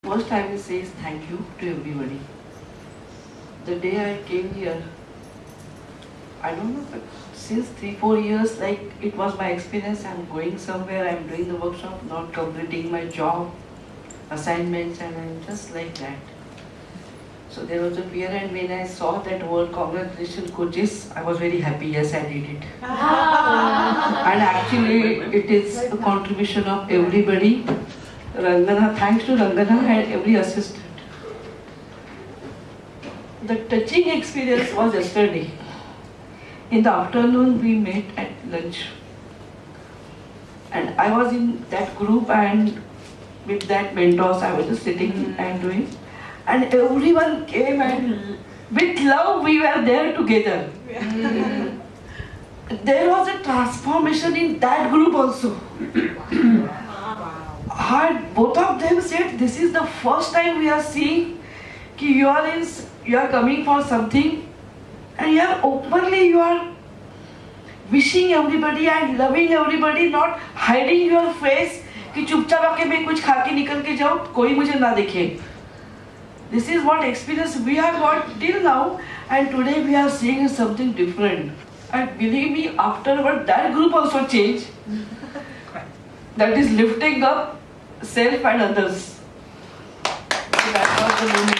First I will say is thank you to everybody. The day I came here, I don't know, but since 3-4 years, like it was my experience, I'm going somewhere, I'm doing the workshop, not completing my job, assignments, and I'm just like that. So there was a fear, and when I saw that word congratulations coaches, I was very happy, yes I did it. And actually it is a contribution of everybody. Rangana, thanks to Rangana and every assistant. The touching experience was yesterday. In the afternoon we met at lunch. And I was in that group and with that mentors I was just sitting and doing. And everyone came and with love we were there together. There was a transformation in that group also. And both of them said, this is the first time we are seeing कि you are coming for something and you are wishing everybody and loving everybody, not hiding your face कि चुपचाप आके मैं कुछ खा के निकल के जाऊँ, कोई मुझे ना देखे. This is what experience we have got till now, and today we are seeing something different. And believe me, afterward that group also changed. That is lifting up self and others. So that was the moment.